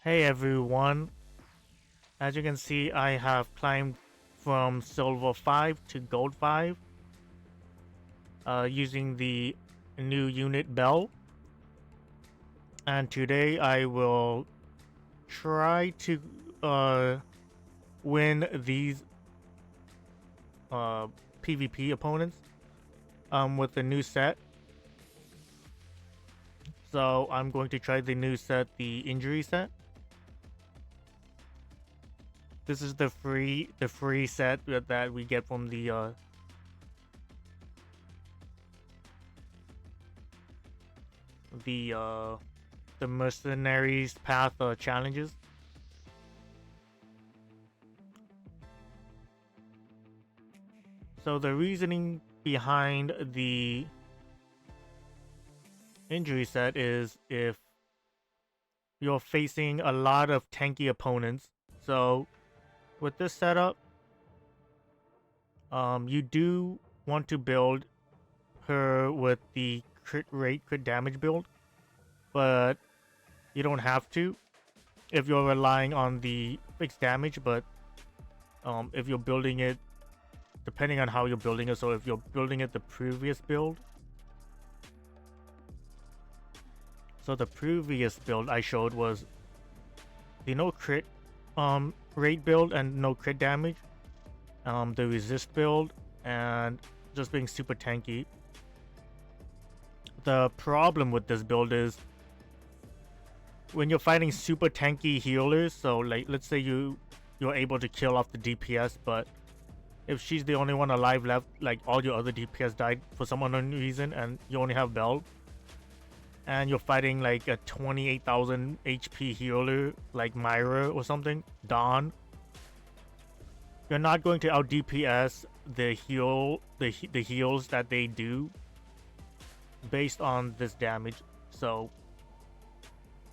Hey everyone, as you can see I have climbed from silver 5 to gold 5 using the new unit Belle, and today I will try to win these PvP opponents with the new set. So I'm going to try the new set, the injury set. This is the free set that we get from the mercenaries path challenges. So the reasoning behind the injury set is if you're facing a lot of tanky opponents. So with this setup, you do want to build her with the crit rate, crit damage build, but you don't have to if you're relying on the fixed damage. But if you're building it, depending on how you're building it, so if you're building it the previous build, so the previous build I showed was the no crit rate build and no crit damage, the resist build, and just being super tanky. The problem with this build is when you're fighting super tanky healers, so like let's say you're able to kill off the DPS, but if she's the only one alive left, like all your other DPS died for some unknown reason and you only have Belle, and you're fighting like a 28,000 HP healer like Myra or something, Dawn, you're not going to out DPS the heals that they do based on this damage. So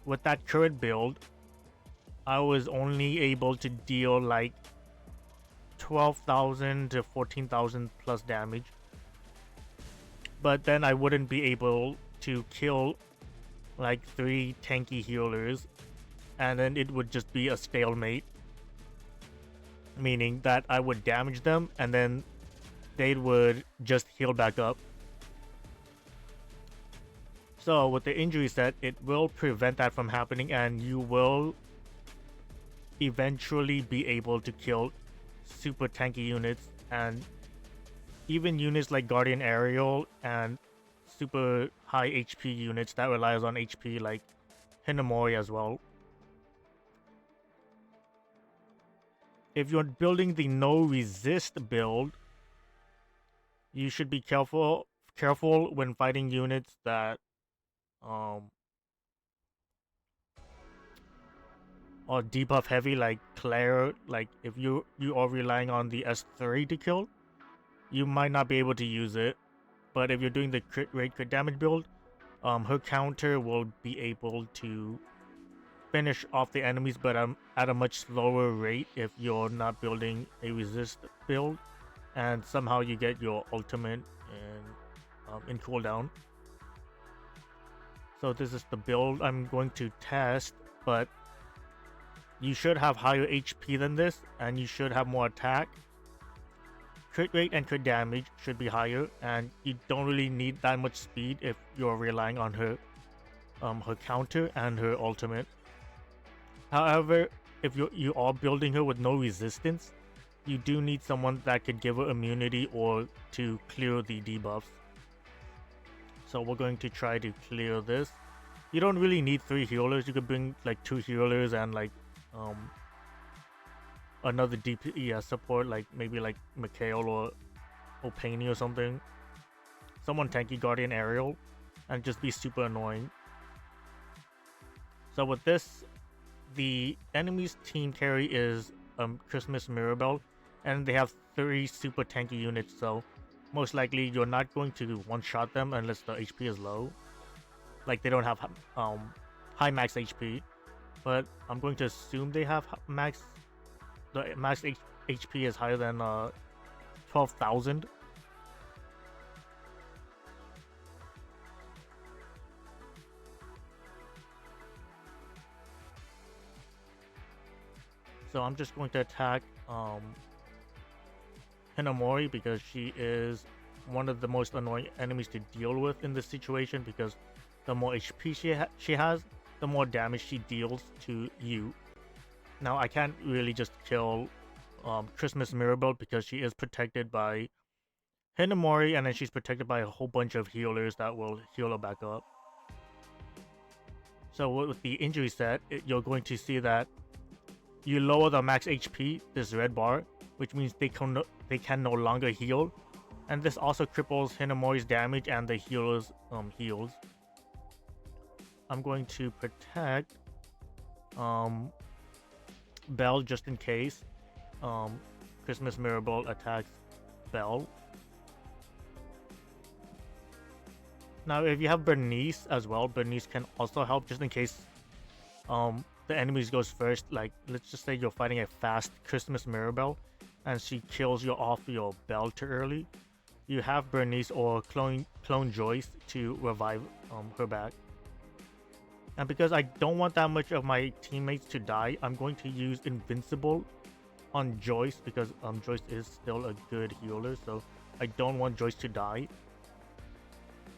with that current build, I was only able to deal like 12,000 to 14,000 plus damage, but then I wouldn't be able to kill like 3 tanky healers, and then it would just be a stalemate, meaning that I would damage them and then they would just heal back up. So with the injury set, it will prevent that from happening, and you will eventually be able to kill super tanky units, and even units like Guardian Aerial and super high HP units that relies on HP like Hinamori as well. If you're building the no resist build, you should be careful when fighting units that or debuff heavy like Claire. Like if you are relying on the S3 to kill, you might not be able to use it. But if you're doing the crit rate, crit damage build, her counter will be able to finish off the enemies, but at a much slower rate if you're not building a resist build, and somehow you get your ultimate in cooldown. So this is the build I'm going to test, but you should have higher HP than this, and you should have more attack. Crit rate and crit damage should be higher, and you don't really need that much speed if you're relying on her counter and her ultimate. However, if you are building her with no resistance, you do need someone that could give her immunity or to clear the debuffs. So we're going to try to clear this. You don't really need 3 healers. You could bring like 2 healers and like another DPS support, like maybe like Mikhail or Opani or something. Someone tanky Guardian Aerial, and just be super annoying. So with this, the enemy's team carry is Christmas Mirabelle, and they have 3 super tanky units, so most likely you're not going to one-shot them unless the HP is low. Like they don't have high max HP, but I'm going to assume they have the max HP is higher than 12,000. So I'm just going to attack Hinamori because she is one of the most annoying enemies to deal with in this situation, because the more HP she has, the more damage she deals to you. Now I can't really just kill Christmas Mirabelle because she is protected by Hinamori, and then she's protected by a whole bunch of healers that will heal her back up. So with the injury set, you're going to see that you lower the max HP, this red bar, which means they can no longer heal, and this also cripples Hinamori's damage and the healer's heals. I'm going to protect Belle just in case Christmas Mirabelle attacks Belle. Now, if you have Bernice as well, Bernice can also help just in case the enemies goes first. Like, let's just say you're fighting a fast Christmas Mirabelle and she kills you off your Belle too early. You have Bernice or clone Joyce to revive her back. And because I don't want that much of my teammates to die, I'm going to use Invincible on Joyce, because Joyce is still a good healer, so I don't want Joyce to die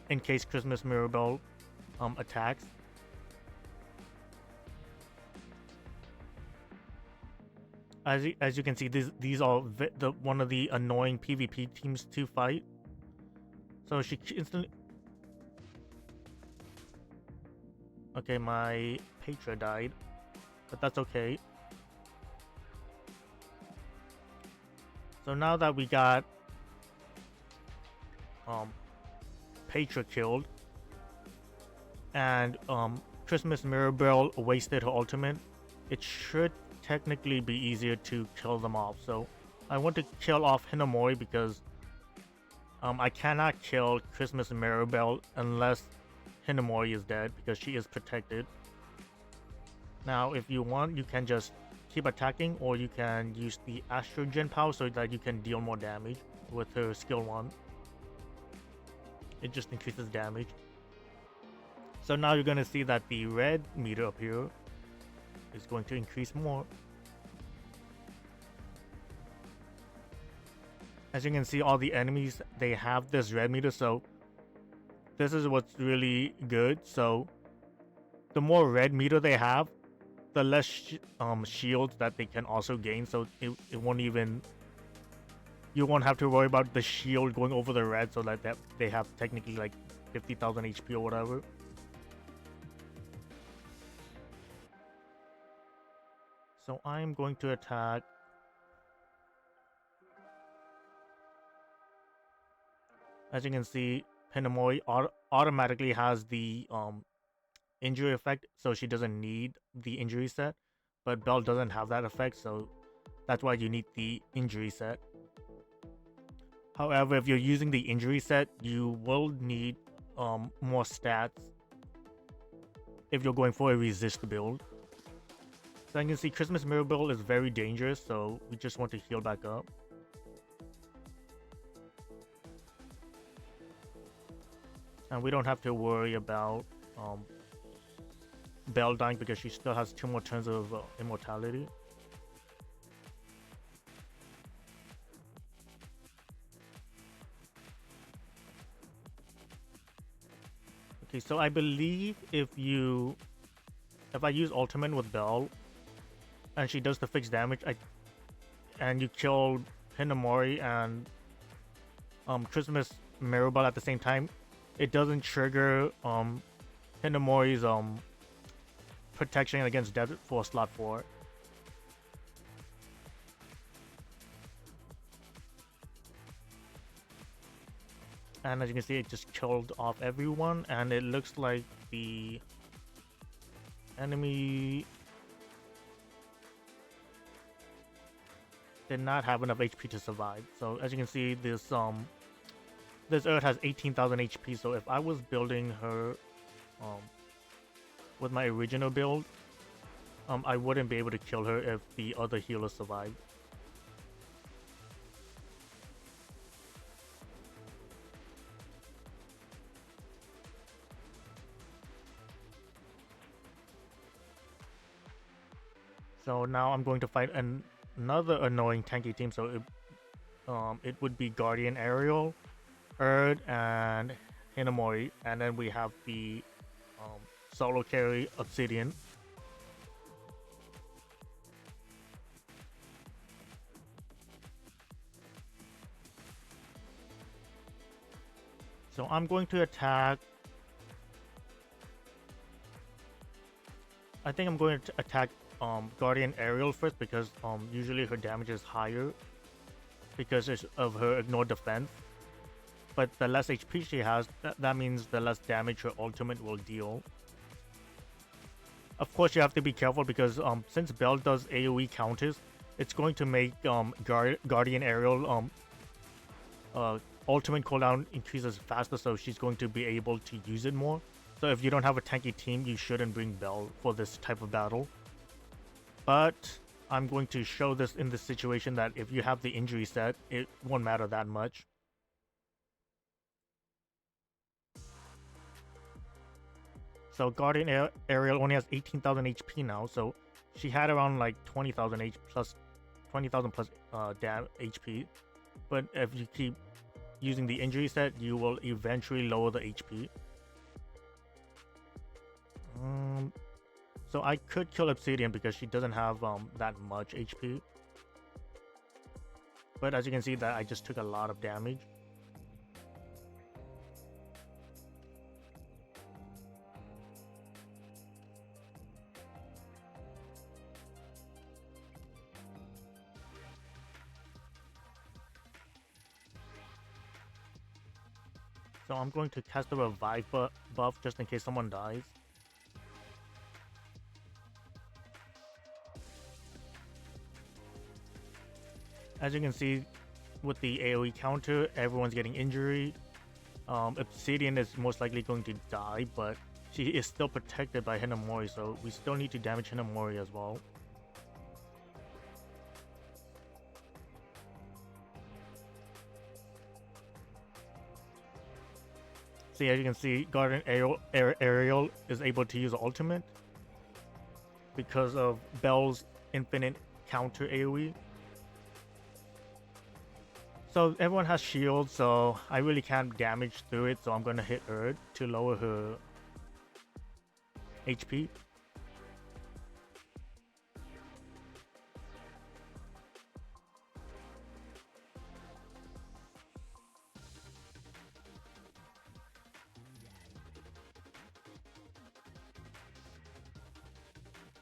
in case Christmas Mirabelle attacks. As you can see, these are one of the annoying PvP teams to fight. So she instantly... Okay, my Petra died, but that's okay. So now that we got Petra killed and Christmas Mirabelle wasted her ultimate, it should technically be easier to kill them off. So I want to kill off Hinamori because I cannot kill Christmas Mirabelle unless Hinamori is dead, because she is protected. Now, if you want, you can just keep attacking, or you can use the Astrogen power so that you can deal more damage with her skill 1. It just increases damage. So now you're going to see that the red meter up here is going to increase more. As you can see, all the enemies, they have this red meter, so this is what's really good. So the more red meter they have, the less shields that they can also gain, so it won't even... You won't have to worry about the shield going over the red, so that they have technically like 50,000 HP or whatever. So I'm going to attack as you can see, Hinamori automatically has the injury effect, so she doesn't need the injury set, but Belle doesn't have that effect, so that's why you need the injury set. However, if you're using the injury set, you will need more stats if you're going for a resist build. So you can see Christmas Mirabelle is very dangerous, so we just want to heal back up. And we don't have to worry about Belle dying because she still has 2 more turns of immortality. Okay, so I believe if I use ultimate with Belle and she does the fixed damage, and you kill Hinamori and Christmas Mirabelle at the same time, it doesn't trigger Hinamori's protection against death for slot 4. And as you can see, it just killed off everyone, and it looks like the enemy did not have enough HP to survive. So as you can see, this Earth has 18,000 HP, so if I was building her with my original build, I wouldn't be able to kill her if the other healer survived. So now I'm going to fight another annoying tanky team. So it would be Guardian Aerial, Erd, and Hinamori, and then we have the solo carry Obsidian. So I'm going to attack. I think I'm going to attack Guardian Aerial first because usually her damage is higher because of her ignore defense. But the less HP she has, that means the less damage her ultimate will deal. Of course, you have to be careful because since Belle does AoE counters, it's going to make Guardian Aerial ultimate cooldown increases faster, so she's going to be able to use it more. So if you don't have a tanky team, you shouldn't bring Belle for this type of battle. But I'm going to show this in the situation that if you have the injury set, it won't matter that much. So Guardian Aerial only has 18,000 HP now, so she had around like 20,000 plus HP. But if you keep using the injury set, you will eventually lower the HP. So I could kill Obsidian because she doesn't have that much HP. But as you can see, that I just took a lot of damage. So I'm going to cast the revive buff just in case someone dies. As you can see, with the AoE counter, everyone's getting injury. Obsidian is most likely going to die, but she is still protected by Hinamori, so we still need to damage Hinamori as well. See, as you can see, Guardian Aerial is able to use ultimate because of Belle's infinite counter AoE. So everyone has shields, so I really can't damage through it, so I'm gonna hit Erd to lower her HP.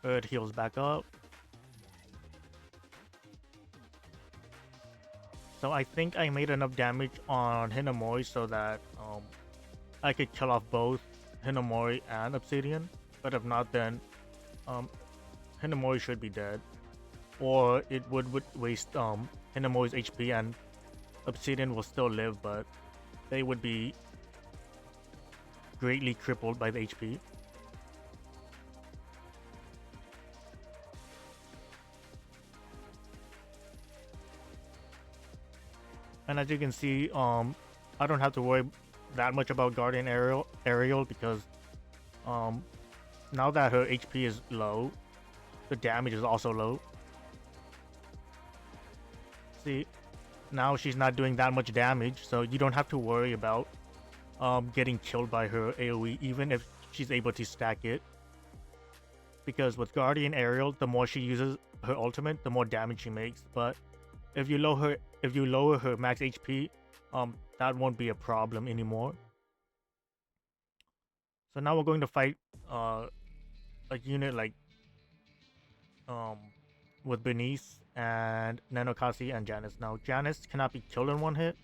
Erd heals back up. So I think I made enough damage on Hinamori so that I could kill off both Hinamori and Obsidian. But if not, then Hinamori should be dead. Or it would waste Hinamori's HP and Obsidian will still live, but they would be greatly crippled by the HP. And as you can see, I don't have to worry that much about Guardian Aerial because now that her HP is low, the damage is also low. See, now she's not doing that much damage, so you don't have to worry about getting killed by her AoE, even if she's able to stack it. Because with Guardian Aerial, the more she uses her ultimate, the more damage she makes. But if you lower her max HP, that won't be a problem anymore. So now we're going to fight a unit like with Bernice and Nanokasi and Janice. Now Janice cannot be killed in one hit,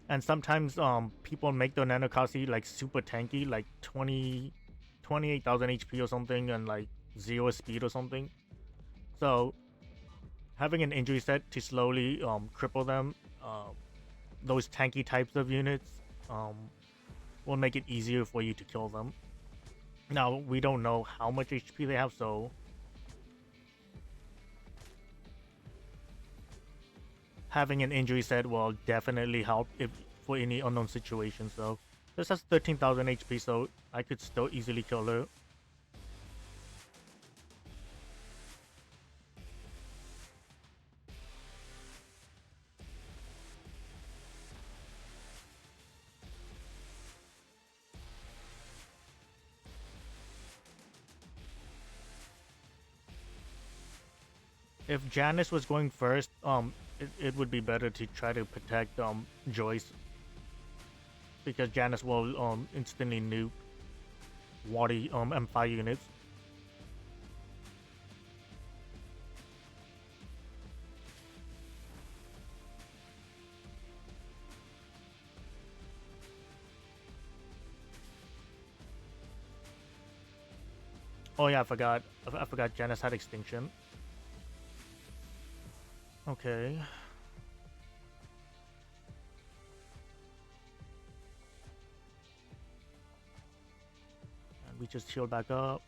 and sometimes people make the Nanokasi like super tanky, like 28,000 HP or something, and like 0 speed or something. So having an injury set to slowly cripple them, those tanky types of units, will make it easier for you to kill them. Now, we don't know how much HP they have, so having an injury set will definitely help if for any unknown situation. So this has 13,000 HP, so I could still easily kill her. If Janice was going first, it would be better to try to protect Joyce, because Janice will instantly nuke water M5 units. Oh yeah, I forgot. I forgot Janice had extinction. Okay. And we just heal back up.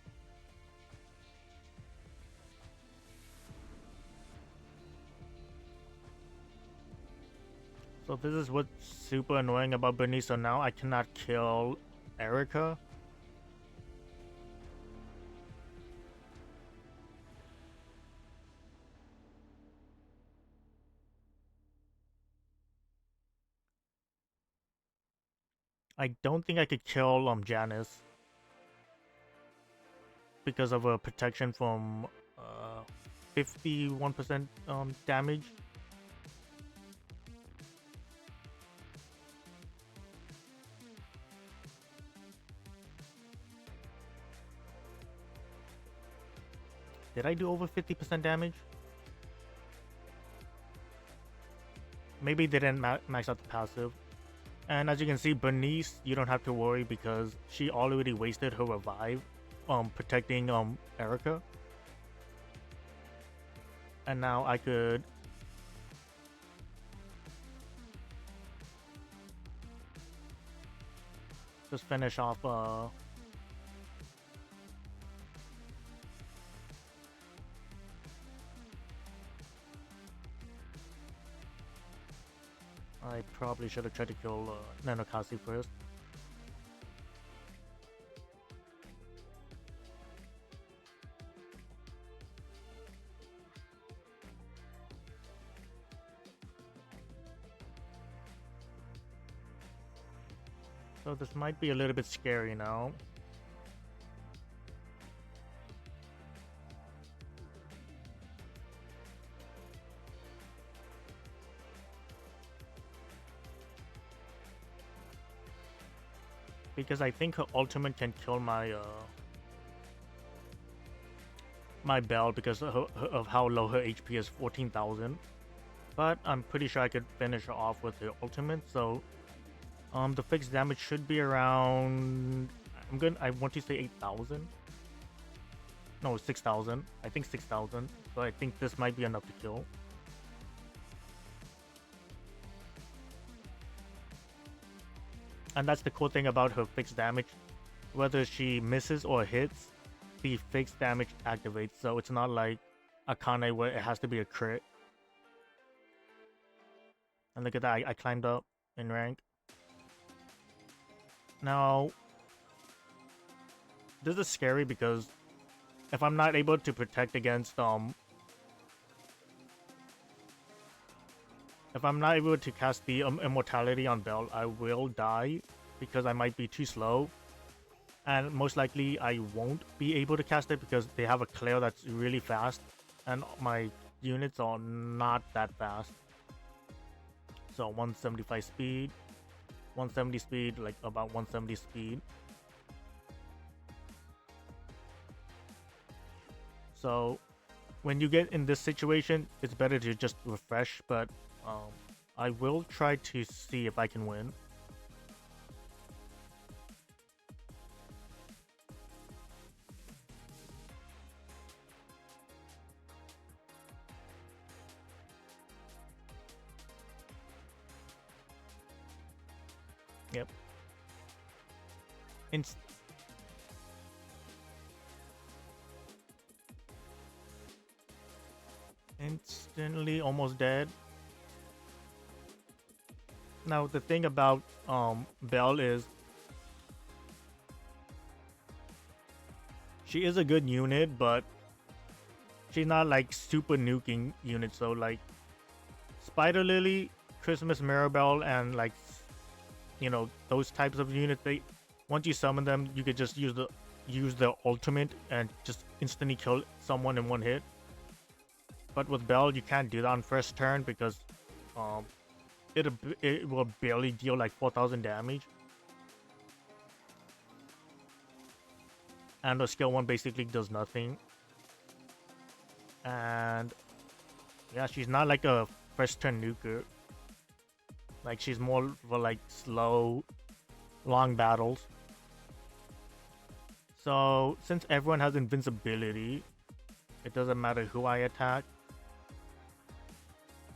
So this is what's super annoying about Bernice. So now I cannot kill Erica. I don't think I could kill Janice because of a protection from 51% damage. Did I do over 50% damage? Maybe they didn't max out the passive. And as you can see, Bernice, you don't have to worry because she already wasted her revive protecting Erica. And now I could just finish off I probably should have tried to kill Nanokasi first. So this might be a little bit scary now. Because I think her ultimate can kill my my Belle because of how low her HP is, 14,000. But I'm pretty sure I could finish her off with her ultimate. So the fixed damage should be around, I want to say 8,000. No, 6,000. I think 6,000. So I think this might be enough to kill. And that's the cool thing about her fixed damage. Whether she misses or hits, the fixed damage activates. So it's not like Akane where it has to be a crit. And look at that, I climbed up in rank. Now, this is scary because if I'm not able to protect against if I'm not able to cast the immortality on Belle, I will die because I might be too slow. And most likely I won't be able to cast it because they have a Claire that's really fast. And my units are not that fast. So 175 speed. 170 speed, like about 170 speed. So when you get in this situation, it's better to just refresh, but I will try to see if I can win. Yep. Instantly almost dead. Now the thing about Belle is she is a good unit, but she's not like super nuking unit. So like Spider Lily, Christmas Mirabelle, and like, you know, those types of units, they once you summon them, you could just use the ultimate and just instantly kill someone in one hit. But with Belle, you can't do that on first turn because um, it will barely deal like 4,000 damage. And the skill 1 basically does nothing. And yeah, she's not like a first turn nuker. Like she's more for like slow, long battles. So since everyone has invincibility, it doesn't matter who I attack.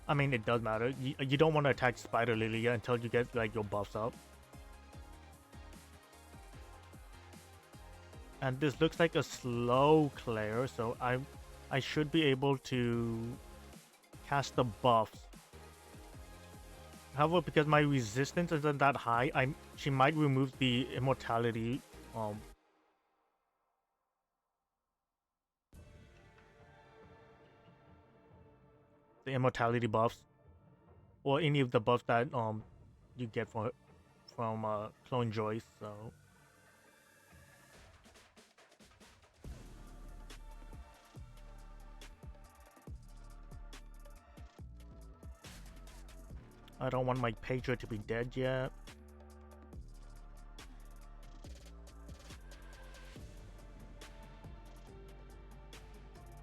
I mean, it does matter. You don't want to attack Spider Lily until you get like your buffs up. And this looks like a slow Claire, so I should be able to cast the buffs. However, because my resistance isn't that high, she might remove the immortality buffs, or any of the buffs that you get from Clone Joyce. So I don't want my Patriot to be dead yet.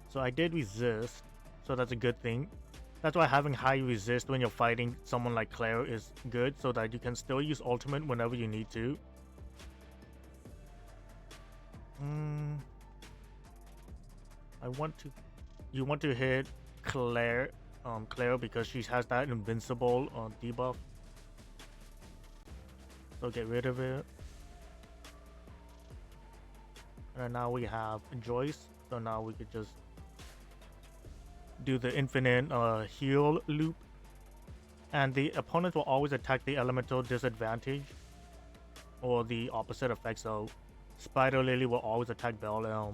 So I did resist, so that's a good thing. That's why having high resist when you're fighting someone like Claire is good, so that you can still use ultimate whenever you need to. You want to hit Claire because she has that invincible debuff. So get rid of it. And now we have Joyce, so now we could just do the infinite heal loop. And the opponent will always attack the elemental disadvantage, or the opposite effect. So Spider Lily will always attack Belle.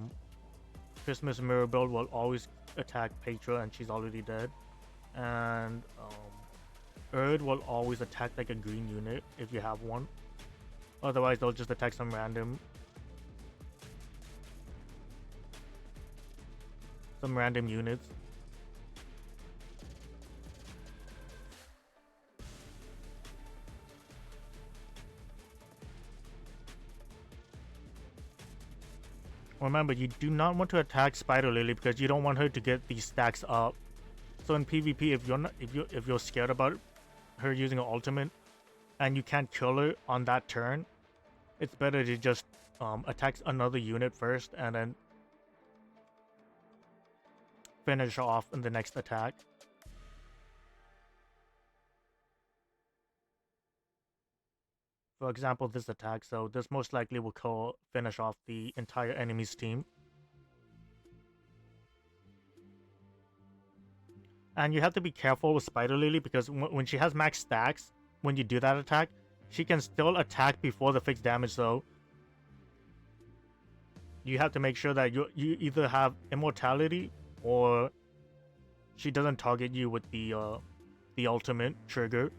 Christmas Mirabelle will always attack Petra, and she's already dead. And Erd will always attack like a green unit if you have one. Otherwise, they'll just attack some random units. Remember, you do not want to attack Spider Lily because you don't want her to get these stacks up. So in PvP, if you're scared about her using an ultimate and you can't kill her on that turn, it's better to just attack another unit first and then finish off in the next attack. For example, this attack, so this most likely will finish off the entire enemy's team. And you have to be careful with Spider Lily because when she has max stacks, when you do that attack, she can still attack before the fixed damage, so you have to make sure that you either have immortality or she doesn't target you with the ultimate trigger.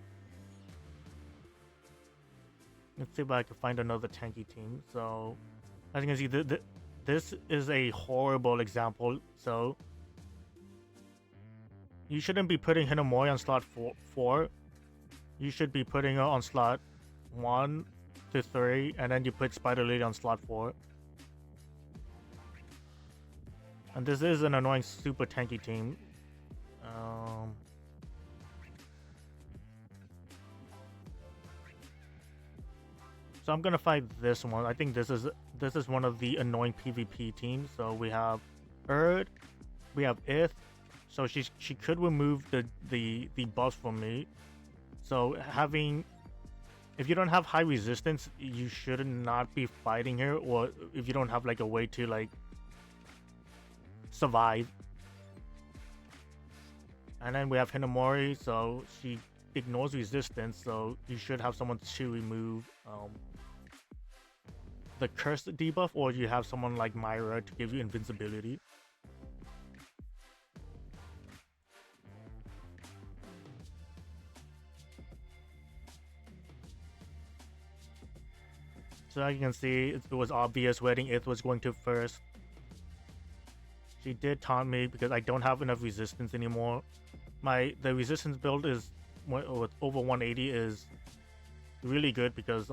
Let's see if I can find another tanky team. So, as you can see, this is a horrible example. So, you shouldn't be putting Hinamori on slot 4. You should be putting her on slot 1 to 3, and then you put Spider Lily on slot 4. And this is an annoying super tanky team. So I'm gonna fight this one. I think this is one of the annoying PvP teams. So we have Erd, we have Ith. So she could remove the buffs from me. So if you don't have high resistance, you should not be fighting her, or if you don't have like a way to like survive. And then we have Hinamori, so she ignores resistance, so you should have someone to remove the curse debuff, or you have someone like Myra to give you invincibility. So as you can see, it was obvious Wedding Ith was going to first. She did taunt me because I don't have enough resistance anymore. The resistance build is with over 180 is really good because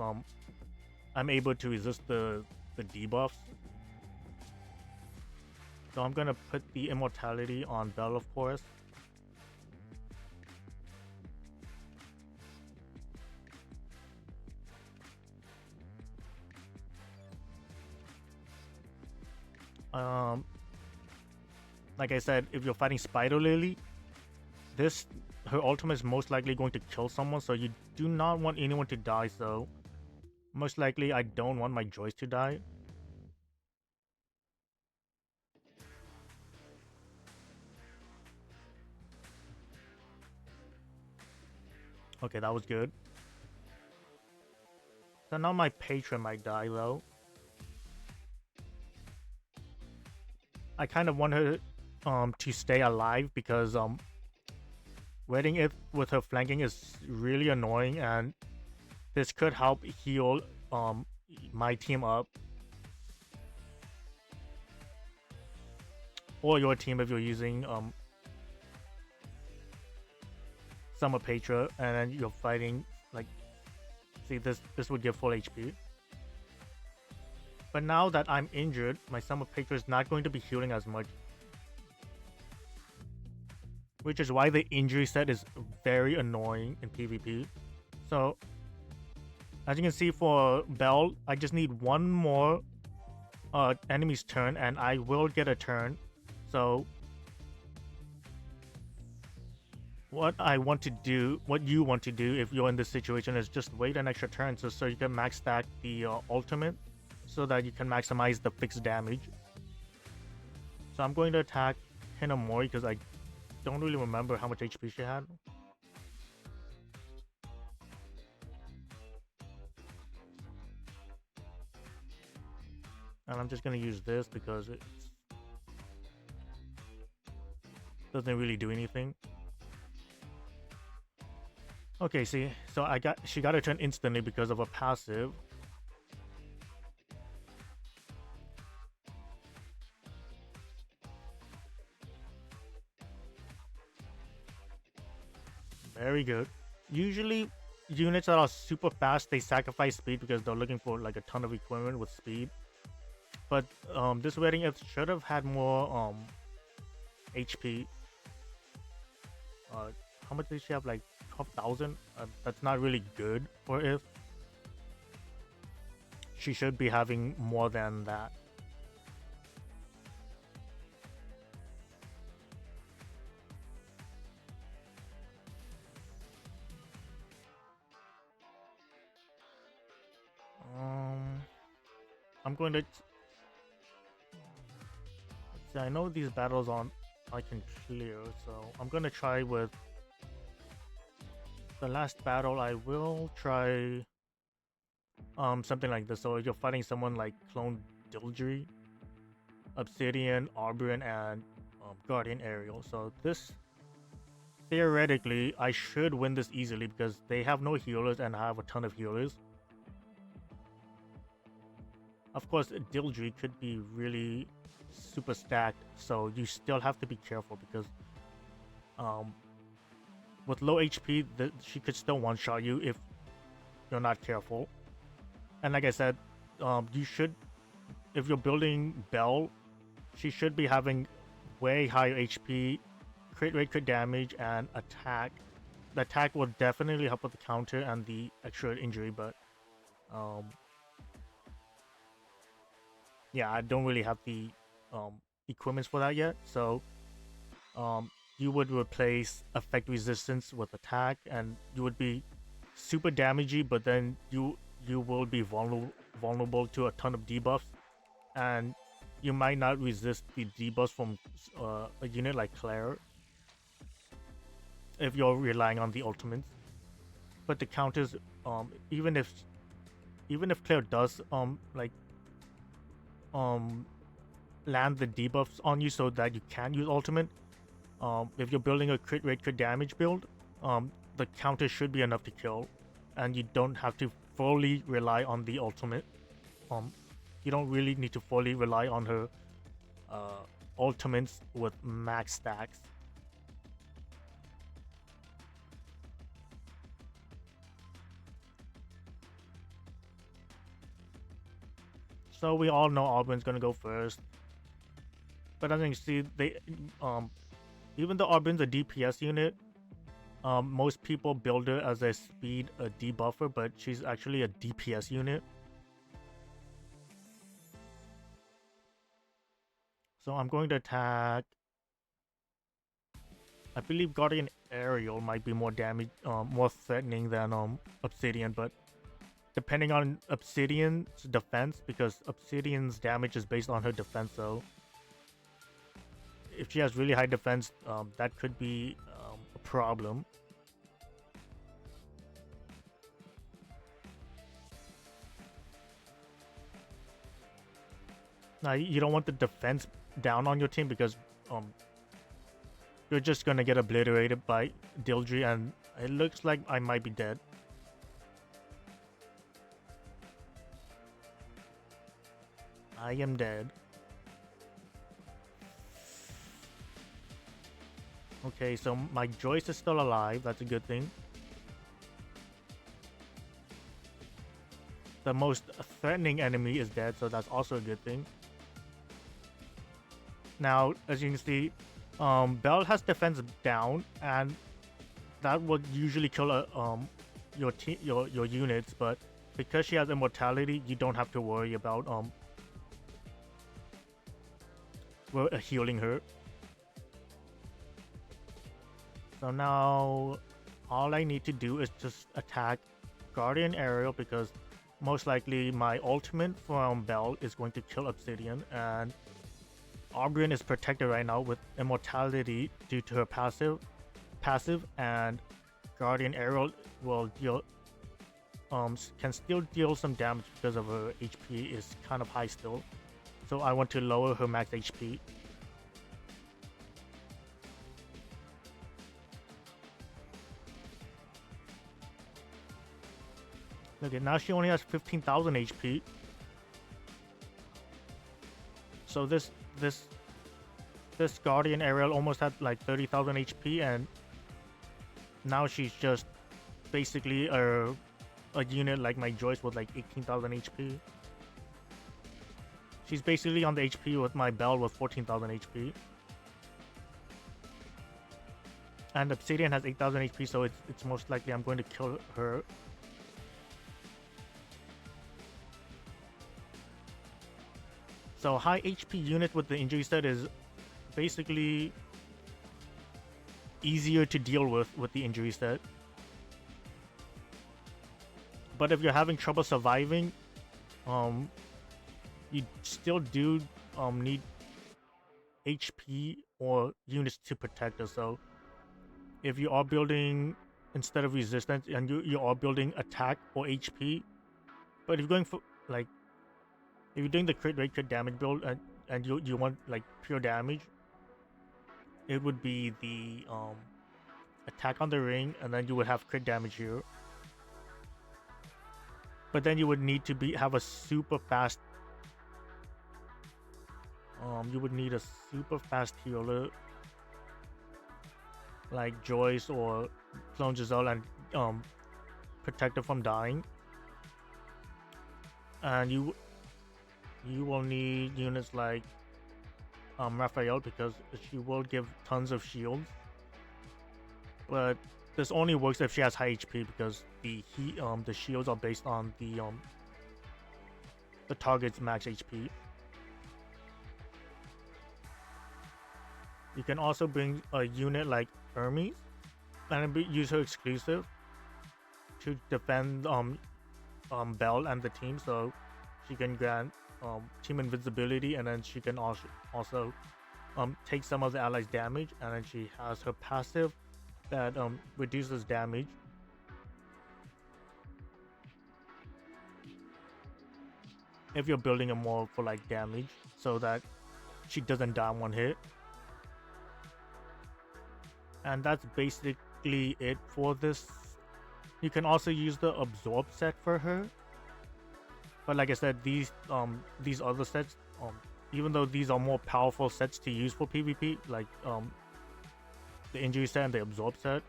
I'm able to resist the debuffs. So I'm gonna put the immortality on Belle, of course. Like I said, if you're fighting Spider Lily, her ultimate is most likely going to kill someone, so you do not want anyone to die. So most likely I don't want my Joyce to die. Okay, that was good. So now my patron might die though. I kind of want her to stay alive because waiting it with her flanking is really annoying, and this could help heal my team up, or your team if you're using Summer Petra and then you're fighting like, see, this would give full HP. But now that I'm injured, my Summer Petra is not going to be healing as much, which is why the injury set is very annoying in PvP. So as you can see for Belle, I just need one more enemy's turn and I will get a turn. So what you want to do if you're in this situation is just wait an extra turn so you can max stack the ultimate so that you can maximize the fixed damage. So I'm going to attack Hinamori because I don't really remember how much HP she had. And I'm just going to use this because it doesn't really do anything. Okay, see, so she got a turn instantly because of a passive. Very good. Usually, units that are super fast, they sacrifice speed because they're looking for like a ton of equipment with speed. But this wedding it should have had more HP. How much did she have? Like 12,000. That's not really good for if. She should be having more than that. I'm going to. See, I know these battles I can clear, so I'm gonna try with the last battle. I will try something like this. So you're fighting someone like Clone Dildry, Obsidian, Arborean, and Guardian Aerial. So this, theoretically, I should win this easily because they have no healers and I have a ton of healers. Of course, Dildry could be really super stacked, so you still have to be careful because with low HP, she could still one-shot you if you're not careful. And like I said, you should, if you're building Belle, she should be having way higher HP, crit rate, crit damage, and attack. The attack will definitely help with the counter and the extra injury, but yeah, I don't really have the equipments for that yet. So you would replace effect resistance with attack, and you would be super damagey, but then you will be vulnerable to a ton of debuffs, and you might not resist the debuffs from a unit like Claire if you're relying on the ultimates. But the counters, even if Claire does land the debuffs on you so that you can use ultimate, if you're building a crit rate, crit damage build, the counter should be enough to kill, and you don't have to fully rely on the ultimate. You don't really need to fully rely on her ultimates with max stacks. So we all know Auburn's gonna go first. But as you can see, they even though Auburn's a DPS unit, most people build her as a speed debuffer, but she's actually a DPS unit. So I'm going to attack. I believe Guardian Aerial might be more damage, more threatening than Obsidian, but depending on Obsidian's defense, because Obsidian's damage is based on her defense, so if she has really high defense, that could be a problem. Now, you don't want the defense down on your team because you're just gonna get obliterated by Dildry, and it looks like I might be dead. I am dead. Okay, so my Joyce is still alive. That's a good thing. The most threatening enemy is dead, so that's also a good thing. Now, as you can see, Belle has defense down, and that would usually kill your units. But because she has immortality, you don't have to worry about healing her. So now, all I need to do is just attack Guardian Aerial, because most likely my ultimate from Belle is going to kill Obsidian, and Aubryn is protected right now with immortality due to her passive, and Guardian Aerial will deal can still deal some damage because of her HP is kind of high still. So I want to lower her max HP. Okay, now she only has 15,000 HP. So this Guardian Aerial almost had like 30,000 HP, and now she's just basically a unit like my Joyce with like 18,000 HP. She's basically on the HP with my Belle with 14,000 HP. And Obsidian has 8,000 HP, so it's most likely I'm going to kill her. So high HP unit with the injury set is basically easier to deal with the injury set. But if you're having trouble surviving, you still do need HP or units to protect us. So if you are building, instead of resistance, and you are building attack or HP, but if you're going for like, if you're doing the crit rate, crit damage build, and you want like pure damage, it would be the attack on the ring, and then you would have crit damage here. But then you would need to have a super fast. You would need a super fast healer like Joyce or Clone Giselle, and protect her from dying. And you will need units like Raphael, because she will give tons of shields. But this only works if she has high HP, because the shields are based on the target's max HP. You can also bring a unit like Hermes and use her exclusive to defend Belle and the team, so she can grant team invisibility, and then she can also take some of the allies' damage, and then she has her passive that reduces damage. If you're building her more for like damage, so that she doesn't die one hit. And that's basically it for this. You can also use the absorb set for her, but like I said, these other sets even though these are more powerful sets to use for PvP, like the injury set and the absorb set,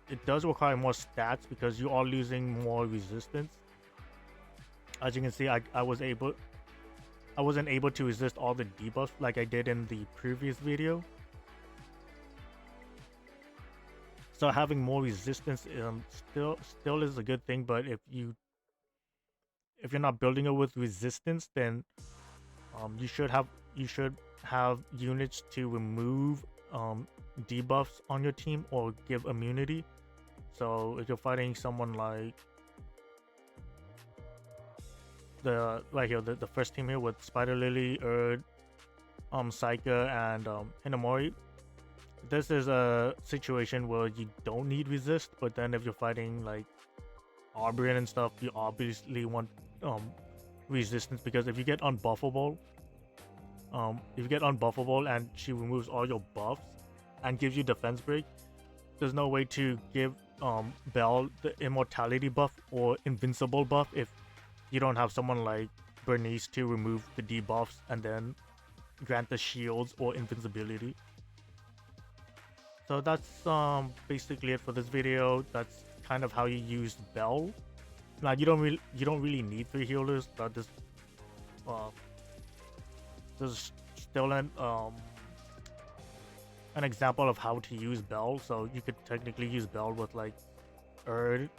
it does require more stats because you are losing more resistance. As you can see, I wasn't able to resist all the debuffs like I did in the previous video. So having more resistance still is a good thing, but if you're not building it with resistance, then you should have units to remove debuffs on your team or give immunity. So if you're fighting someone like the first team here with Spider Lily, Erd, Saika, and Hinamori, this is a situation where you don't need resist, but then if you're fighting like Arbrian and stuff, you obviously want resistance, because if you get unbuffable and she removes all your buffs and gives you defense break, there's no way to give Belle the immortality buff or invincible buff if you don't have someone like Bernice to remove the debuffs and then grant the shields or invincibility. So that's basically it for this video. That's kind of how you use Belle. Now you don't really need 3 healers, but this is still an example of how to use Belle. So you could technically use Belle with like Erd,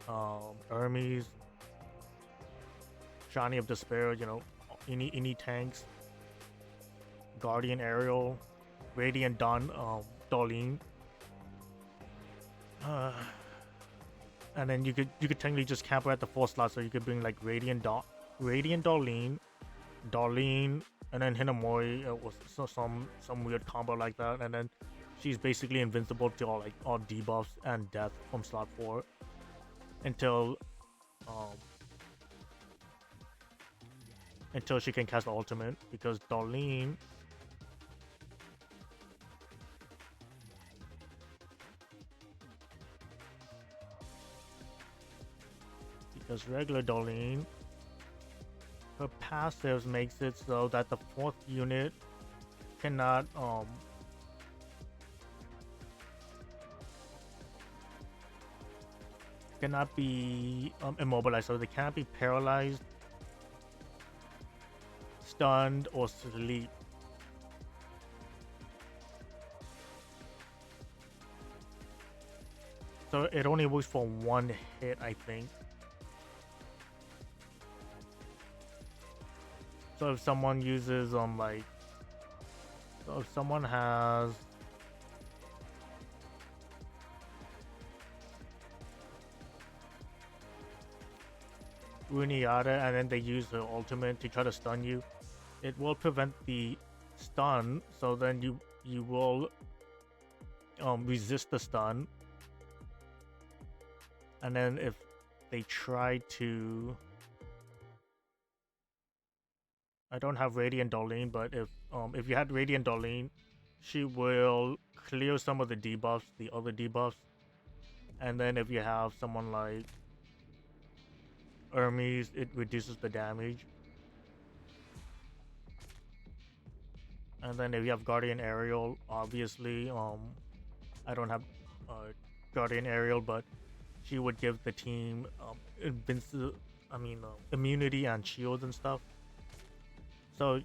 Hermes, Shani of Despair, you know, any tanks, Guardian Aerial, Radiant Dawn, Darlene, and then you could technically just camp her at the 4 slot. So you could bring like Radiant Darlene, and then Hinamori was some weird combo like that, and then she's basically invincible to all debuffs and death from slot 4 until she can cast ultimate, because Darlene regular Darlene, her passives makes it so that the 4th unit cannot be immobilized, so they can't be paralyzed, stunned, or sleep. So it only works for 1 hit, I think. So if someone uses so if someone has Runiata and then they use her ultimate to try to stun you, it will prevent the stun, so then you will resist the stun. And then if they try to, I don't have Radiant Darlene, but if you had Radiant Darlene, she will clear some of the debuffs, the other debuffs. And then if you have someone like Hermes, it reduces the damage. And then if you have Guardian Aerial, obviously, I don't have Guardian Aerial, but she would give the team immunity and shields and stuff. So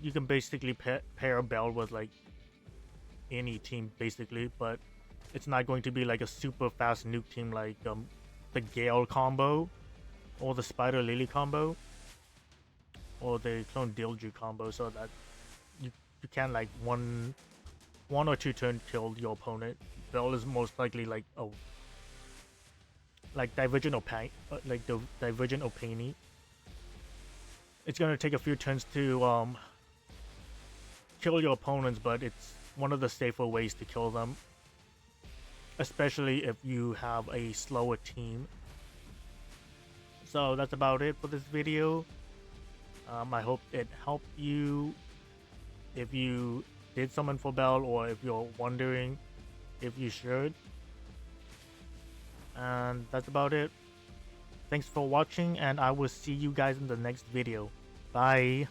you can basically pair Belle with like any team basically, but it's not going to be like a super fast nuke team like the Gale combo or the Spider Lily combo or the Clone Dilju combo, so that you can like one or 2 turn kill your opponent. Belle is most likely like Divergent Opani, like the Divergent Opani. It's gonna take a few turns to kill your opponents, but it's one of the safer ways to kill them, especially if you have a slower team. So that's about it for this video. I hope it helped you if you did summon for Belle, or if you're wondering if you should. And that's about it. Thanks for watching, and I will see you guys in the next video. Bye.